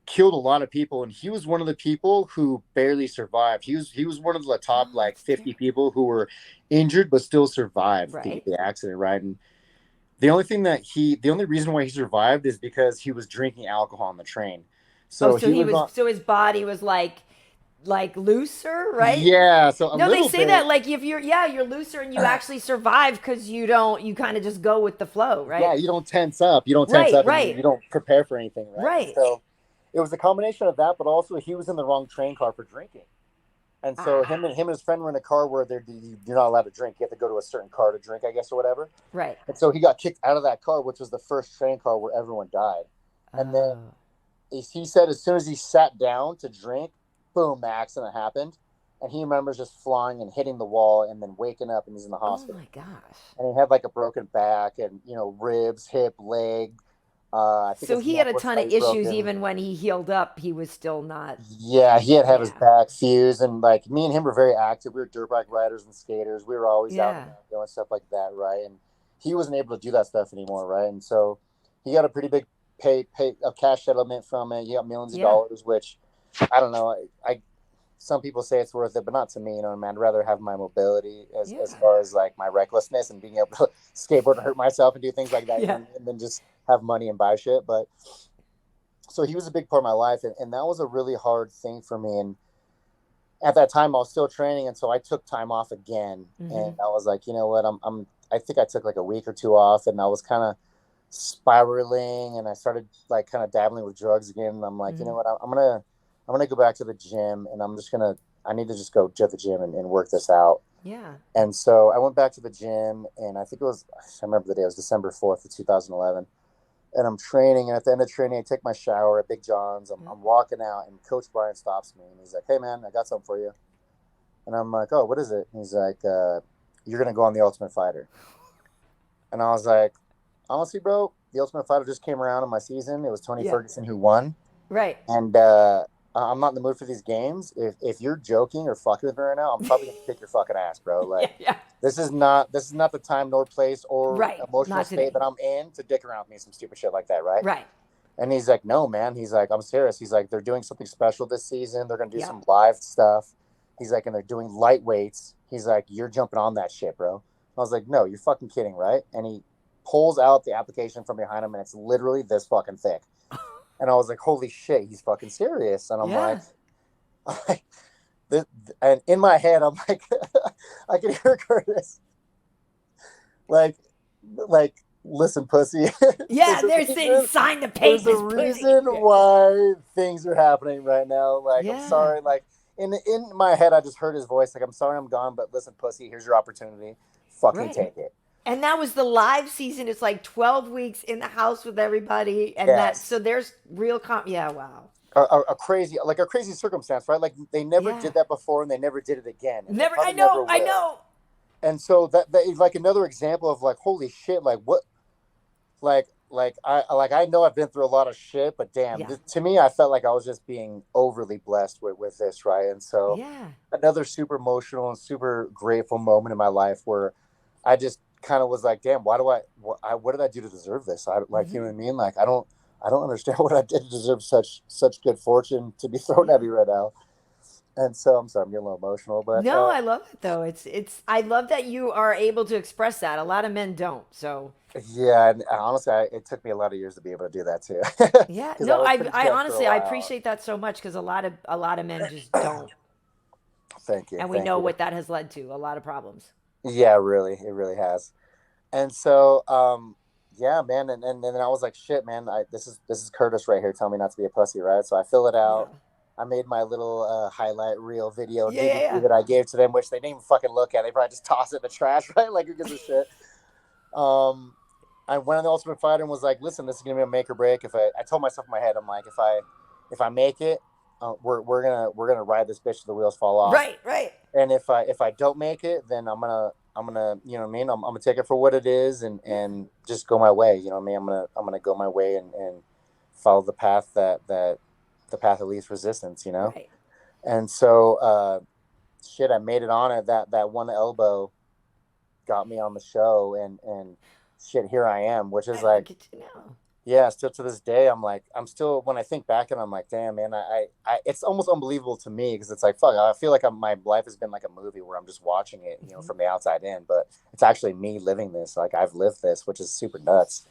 killed a lot of people. And he was one of the people who barely survived. He was one of the top Oh, like that's 50 people who were injured but still survived the, right. the accident, right? And the only reason why he survived is because he was drinking alcohol on the train. Oh, So so he he was was. on. So his body was like looser, right? Yeah, so a No, they little say bit. that like if you're looser and you actually survive because you kind of just go with the flow, Yeah, right? you don't tense up. You don't tense Right. up, and you Right. don't prepare for anything, right? And Right. so it was a combination of that, but also he was in the wrong train car for drinking. And so Ah. him and his friend were in a car where you're not allowed to drink. You have to go to a certain car to drink, I guess, or whatever. Right. And so he got kicked out of that car, which was the first train car where everyone died. And then Oh. he said as soon as he sat down to drink, boom, the accident happened. And he remembers just flying and hitting the wall and then waking up, and he's in the Oh hospital. my gosh. And he had like a broken back and, ribs, hip, leg. I think So his he had neck a was ton of slightly issues broken. even when he healed up. He was still not. Yeah, he had his Yeah. back fused, and like me and him were very active. We were dirt bike riders and skaters. We were always out and Yeah. about doing stuff like that, right? And he wasn't able to do that stuff anymore, right? And so he got a pretty big pay a cash settlement from it. He got millions of Yeah. dollars, which I don't know. I some people say it's worth it, but not to me. I'd rather have my mobility as Yeah. far as like my recklessness and being able to skateboard and hurt myself and do things like that, Yeah. and then just have money and buy shit. But so he was a big part of my life, and that was a really hard thing for me. And at that time I was still training, and so I took time off again. Mm-hmm. And I was like, you know what, I think I took like a week or two off, and I was kind of spiraling, and I started like kind of dabbling with drugs again. And I'm like, you Mm-hmm. know what, I'm gonna go back to the gym, and I need to just go to the gym and work this out. Yeah. And so I went back to the gym, and I remember the day, it was December 4th of 2011. And I'm training, and at the end of training, I take my shower at Big John's. I'm walking out, and Coach Bryant stops me, and he's like, "Hey, man, I got something for you." And I'm like, "Oh, what is it?" And he's like, "You're gonna go on the Ultimate Fighter." And I was like, "Honestly, bro, the Ultimate Fighter just came around in my season. It was Tony Yeah. Ferguson who won, Right. and I'm not in the mood for these games. If you're joking or fucking with me right now, I'm probably gonna kick your fucking ass, bro. Yeah, Like, yeah. this is not the time nor place or Right. emotional Not state today. that I'm in to dick around with me some stupid shit like that, right? Right. And he's like, no, man. He's like, I'm serious. He's like, they're doing something special this season. They're gonna do Yep. some live stuff. He's like, and they're doing lightweights. He's like, you're jumping on that shit, bro. I was like, no, you're fucking kidding, right? And he pulls out the application from behind him, and it's literally this fucking thick. And I was like, holy shit, he's fucking serious. And I'm like, Yeah. this, and in my head, I'm like, I can hear Curtis, like, listen, pussy. Yeah, there's a they're saying reason. sign the There's a papers, pussy. reason why things are happening right now. Like, I'm Yeah. sorry. Like, in my head, I just heard his voice. Like, I'm sorry, I'm gone, but listen, pussy, here's your opportunity. Fucking Right. take it. And that was the live season. It's like 12 weeks in the house with everybody. And that, so Yes. there's real, yeah, wow. A crazy, like a crazy circumstance, right? Like they never Yeah. did that before, and they never did it again, and they Never, I probably never know, I will. know. And so that is like another example of like, holy shit, like what, I know I've been through a lot of shit, but damn, Yeah. to me, I felt like I was just being overly blessed with this, right? And so Yeah. another super emotional and super grateful moment in my life where I just kind of was like, damn, why do what did I do to deserve this? I like, you know Hmm. what I mean? Like, I don't understand what I did to deserve such good fortune to be thrown Yeah. at me right now. And so I'm sorry, I'm getting a little emotional, but No, I love it though. I love that you are able to express that. A lot of men don't. So, yeah, and honestly, it took me a lot of years to be able to do that too, yeah. because I No, was pretty I shut for a honestly, I while. appreciate that so much because a lot of men just don't. Thank you, And we thank know you. what that has led to, a lot of problems. Yeah, really, it really has. And so, yeah, man, and then I was like, shit, man, this is Curtis right here telling me not to be a pussy, right? So I fill it Yeah. out. I made my little highlight reel video Yeah, yeah, DVD yeah. that I gave to them, which they didn't even fucking look at. They probably just tossed it in the trash, right? Like who gives a shit? Um, I went on the Ultimate Fighter and was like, listen, this is gonna be a make or break. I told myself in my head, I'm like, if I make it, we're gonna ride this bitch till the wheels fall off. Right, right. And if I don't make it, then I'm gonna you know what I mean, I'm gonna take it for what it is Yeah. and just go my way. You know what I mean? I'm gonna go my way and follow the path that the path of least resistance. You know. Right. And so shit, I made it on it. That one elbow got me on the show, and shit, here I am, which is I like, look at you now. yeah, still to this day, I'm like, I'm still, when I think back and I'm like, damn, man, it's almost unbelievable to me because it's like, fuck, I feel like my life has been like a movie where I'm just watching it, Mhm. from the outside in, but it's actually me living this. Like I've lived this, which is super nuts.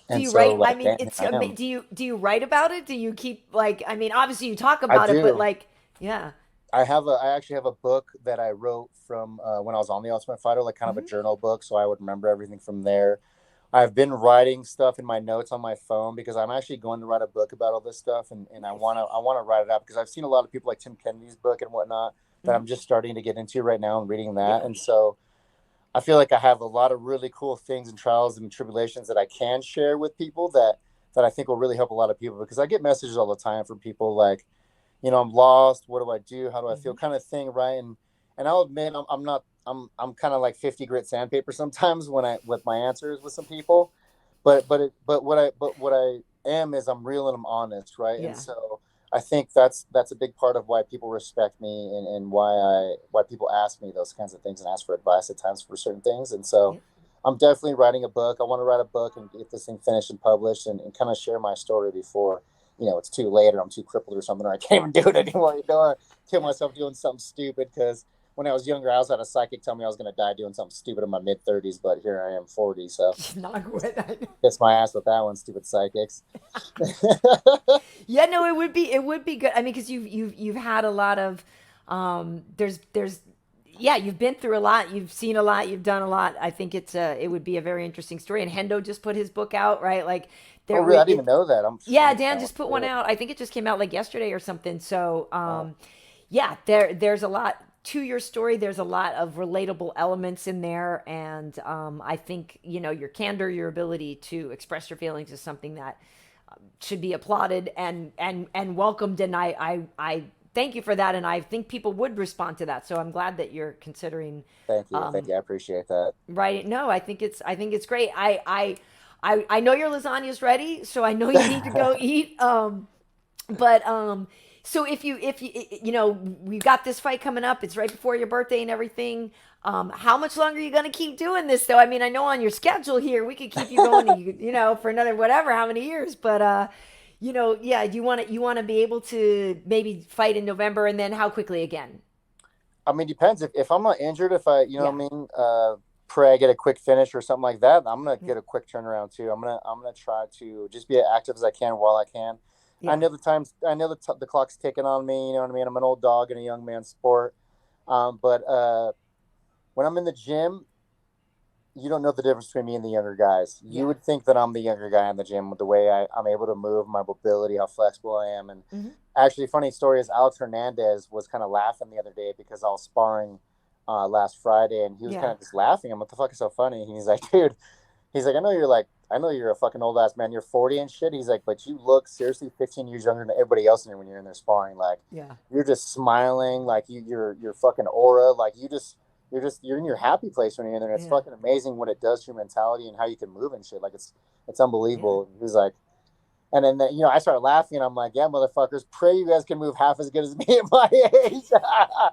Do And you so, write? I like, mean, damn, here it's I am. do you write about it? Do you keep like? I mean, obviously you talk I about it, but do. like, yeah. I actually have a book that I wrote from when I was on the Ultimate Fighter, like kind of a Hmm. journal book, so I would remember everything from there. I've been writing stuff in my notes on my phone because I'm actually going to write a book about all this stuff, and I Nice. wanna write it out because I've seen a lot of people like Tim Kennedy's book and whatnot that Hmm. I'm just starting to get into right now and reading that, Yeah. and so I feel like I have a lot of really cool things and trials and tribulations that I can share with people that I think will really help a lot of people because I get messages all the time from people like, I'm lost. What do I do? How do I feel? Hmm. Kind of thing, right? And I'll admit I'm not I'm kind of like 50 grit sandpaper sometimes when I with my answers with some people, but what I am is I'm real and I'm honest, right? And Yeah. so I think that's a big part of why people respect me and why people ask me those kinds of things and ask for advice at times for certain things. And so Yeah. I'm definitely writing a book. I want to write a book and get this thing finished and published and kind of share my story before it's too late or I'm too crippled or something or I can't even do it anymore. I kill Yeah. myself doing something stupid because when I was younger, I was had a psychic tell me I was going to die doing something stupid in my mid 30s, but here I am 40. So Not good. kiss my ass with that one, stupid psychics. Yeah, no, it would be good. I mean, because you've had a lot of there's yeah, you've been through a lot, you've seen a lot, you've done a lot. I think it would be a very interesting story. And Hendo just put his book out, right? Like Oh, there really? I didn't even it know that. I'm yeah, gonna Dan find one just put one too. out. I think it just came out like yesterday or something. So Wow. yeah, there's a lot to your story. There's a lot of relatable elements in there, and I think your candor, your ability to express your feelings is something that should be applauded and welcomed. And I thank you for that. And I think people would respond to that. So I'm glad that you're considering Thank you. Thank you. I appreciate that. writing. No, I think it's great. I know your lasagna's ready, so I know you need to go eat. But So if you you know, we've got this fight coming up. It's right before your birthday and everything. How much longer are you gonna keep doing this though? I mean, I know on your schedule here we could keep you going, you know, for another whatever how many years. But you know, yeah, you want to be able to maybe fight in November, and then how quickly again? I mean, depends if I'm not injured, if I, you know Yeah, what I mean, pray I get a quick finish or something like that. I'm gonna yeah, get a quick turnaround too. I'm gonna try to just be as active as I can while I can. I yeah, know I know the clock's ticking on me. You know what I mean. I'm an old dog in a young man's sport. But when I'm in the gym, you don't know the difference between me and the younger guys. You yeah. would think that I'm the younger guy in the gym with the way I'm able to move, my mobility, how flexible I am. And Hmm. actually, funny story is Alex Hernandez was kind of laughing the other day because I was sparring last Friday, and he was kind Yeah, of just laughing. I'm, what the fuck is so funny? And he's like, dude, he's like, I know you're a fucking old ass man. You're 40 and shit. He's like, but you look seriously 15 years younger than everybody else in here when you're in there sparring. Like, yeah, you're just smiling. Like, your fucking aura. Like, you're in your happy place when you're in there. And it's yeah, fucking amazing what it does to your mentality and how you can move and shit. Like, it's yeah. unbelievable. He was like, and then you know, I started laughing. And I'm like, yeah, motherfuckers, pray you guys can move half as good as me at my age.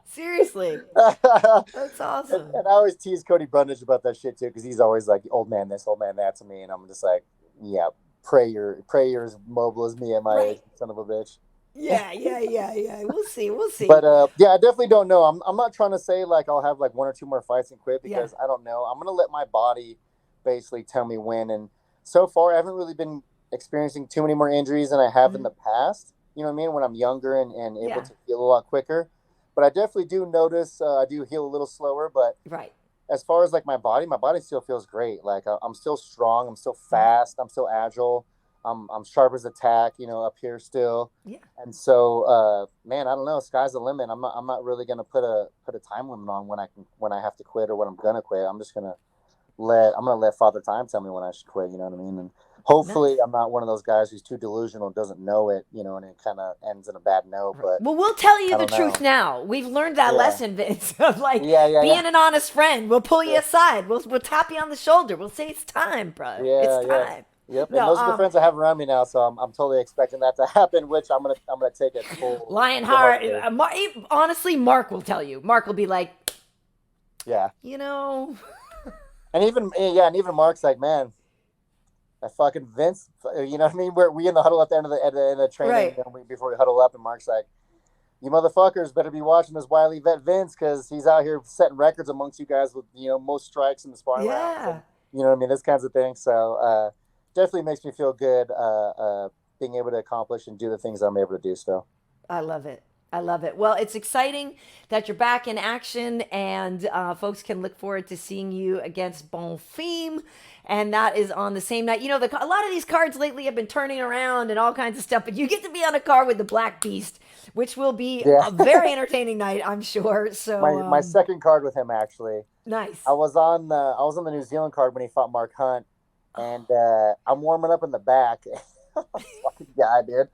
Seriously, and, that's and awesome. I always tease Cody Brundage about that shit too, because he's always like, old man this, old man that to me, and I'm just like, yeah, pray you're as mobile as me at my age, Right. son of a bitch. Yeah, yeah, yeah, yeah. We'll see. We'll But see. yeah, I definitely don't know. I'm not trying to say like I'll have like one or two more fights and quit, Yeah. because I don't know. I'm gonna let my body basically tell me when. And so far, I haven't really been experiencing too many more injuries than I have in Hmm. the past. You know what I mean? When I'm younger and able Yeah. to heal a lot quicker. But I definitely do notice I do heal a little slower. But Right. as far as like my body still feels great. Like I'm still strong. I'm still Hmm. fast. I'm still agile. I'm sharp as a tack. You know, up here still. Yeah. And so, man, I don't know. Sky's the limit. I'm not really gonna put a time limit on when I have to quit or when I'm gonna quit. I'm gonna let Father Time tell me when I should quit. You know what I mean? And hopefully, Nice. I'm not one of those guys who's too delusional, doesn't know it. You know, and it kind of ends in a bad note. Right. But Well, we'll tell you I the don't truth know. now. We've learned that Yeah, lesson, Vince, of like yeah, yeah, yeah, being an honest friend. We'll pull you yeah. aside. We'll tap you on the shoulder. We'll say it's time, bro. It's Yeah, yeah. time. Yep. And No, those are the friends I have around me now, so I'm totally expecting that to happen, which I'm gonna take it full Lionheart. heartedly. Honestly, Mark will tell you. Mark will be like, Yeah. you know, And even yeah, and even Mark's like, man, that fucking Vince, you know what I mean? We in the huddle at the end of the training, right. you know, before we huddle up, and Mark's like, you motherfuckers better be watching this wily vet Vince, because he's out here setting records amongst you guys with, you know, most strikes in the sparring rounds, and Yeah. you know what I mean, this kinds of things. So definitely makes me feel good being able to accomplish and do the things I'm able to do still. I love it. I love it. Well, it's exciting that you're back in action, and folks can look forward to seeing you against Bonfim, and that is on the same night. You know, a lot of these cards lately have been turning around and all kinds of stuff, but you get to be on a card with the Black Beast, which will be Yeah. a very entertaining night, I'm sure. So My second card with him, actually. nice. I was on the New Zealand card when he fought Mark Hunt, and I'm warming up in the back. Fucking guy, dude.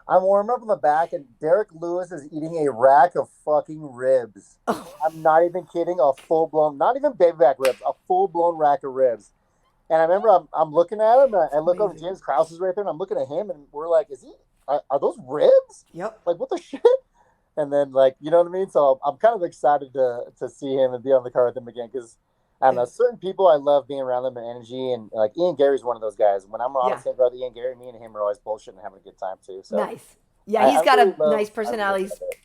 I'm warming up in the back, and Derek Lewis is eating a rack of fucking ribs. Oh, I'm not even kidding. A full blown, not even baby back ribs, a full blown rack of ribs. And I remember I'm looking at him, and I look over. amazing. James Krause is right there, and I'm looking at him, and we're like, "Is he? Are those ribs? Yep. Like, what the shit?" And then, like, you know what I mean? So I'm kind of excited to see him and be on the card with him again, because I don't know, certain people I love being around them and energy, and like Ian Gary's one of those guys. When I'm on the Yeah. same brother Ian Gary, me and him are always bullshitting and having a good time too. So Nice. Yeah, I, he's I got really a love nice I really personality. love it.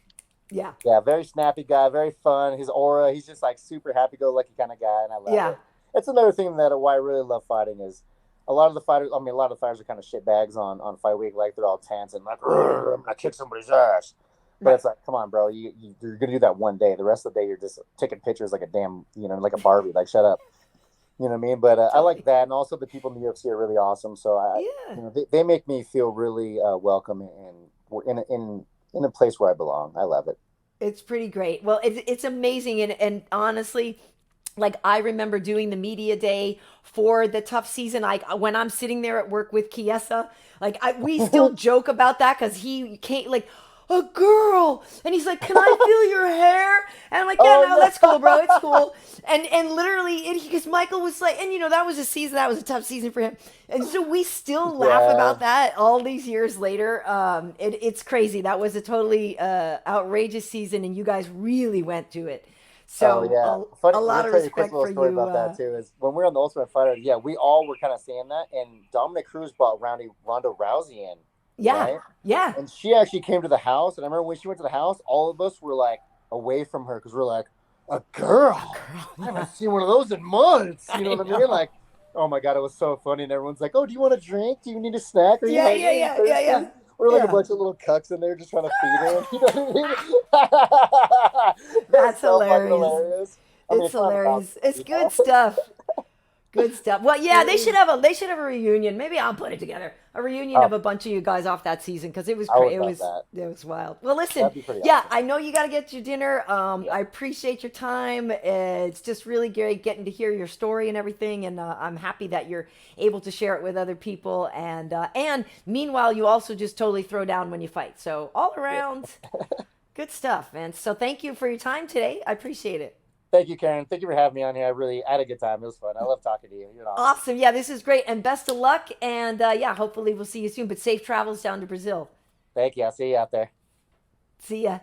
Yeah. Yeah, very snappy guy, very fun. His aura, he's just like super happy go lucky kind of guy, and I love Yeah. it. It's another thing that why I really love fighting is a lot of the fighters. I mean, a lot of the fighters are kind of shit bags on fight week, like they're all tense and like, Yeah. I'm gonna kick somebody's ass. But Right. it's like, come on, bro, you're gonna do that one day. The rest of the day, you're just taking pictures like a damn, you know, like a Barbie. Like, shut up. You know what I mean? But I like Totally. that, and also the people in the UFC are really awesome. So Yeah. you know, they make me feel really welcome, and we're in a place where I belong. I love it. It's pretty great. Well, it's amazing, and honestly, like I remember doing the media day for the tough season. Like when I'm sitting there at work with Kiesa, like we still joke about that because he can't like. a girl. And he's like, can I feel your hair? And I'm like, yeah, Oh no, that's cool, bro. It's cool. And literally, because Michael was like, and that was a season, that was a tough season for him. And so we still laugh yeah. about that all these years later. It's crazy. That was a totally outrageous season, and you guys really went to it. Oh So yeah. a Funny. Let lot me of tell you a quick respect little for story you. about that too. Is when we were on the Ultimate Fighter, yeah, we all were kind of saying that, and Dominic Cruz brought Ronda Rousey in, Yeah, right? yeah. And she actually came to the house, and I remember when she went to the house, all of us were like away from her because we're like, a A girl. girl, I yeah. haven't seen one of those in months. You know I what I mean? know. Like, oh my god, it was so funny. And everyone's like, oh, do you want a drink? Do you need a snack? Are you Yeah, yeah, hungry? Are you yeah, yeah, yeah, thirsty? We're like a yeah. bunch of little cucks in there just trying to feed her. You know what I mean? It was That's so fucking hilarious. hilarious. I mean, It's it's not about hilarious. It's me, good stuff. Good stuff. Well, yeah, oh, they should have a reunion. Maybe I'll put it together. A reunion of a bunch of you guys off that season because it was I would it love was that. it was wild. Well, listen, That'd be pretty yeah, awesome. I know you got to get your dinner. Yeah. I appreciate your time. It's just really great getting to hear your story and everything, and I'm happy that you're able to share it with other people. And meanwhile, you also just totally throw down when you fight. So all Yeah. around, good stuff, man. So thank you for your time today. I appreciate it. Thank you, Karyn. Thank you for having me on here. I had a good time. It was fun. I love talking to you. You're awesome. Awesome. Yeah, this is great. And best of luck. And yeah, hopefully we'll see you soon. But safe travels down to Brazil. Thank you. I'll see you out there. See ya.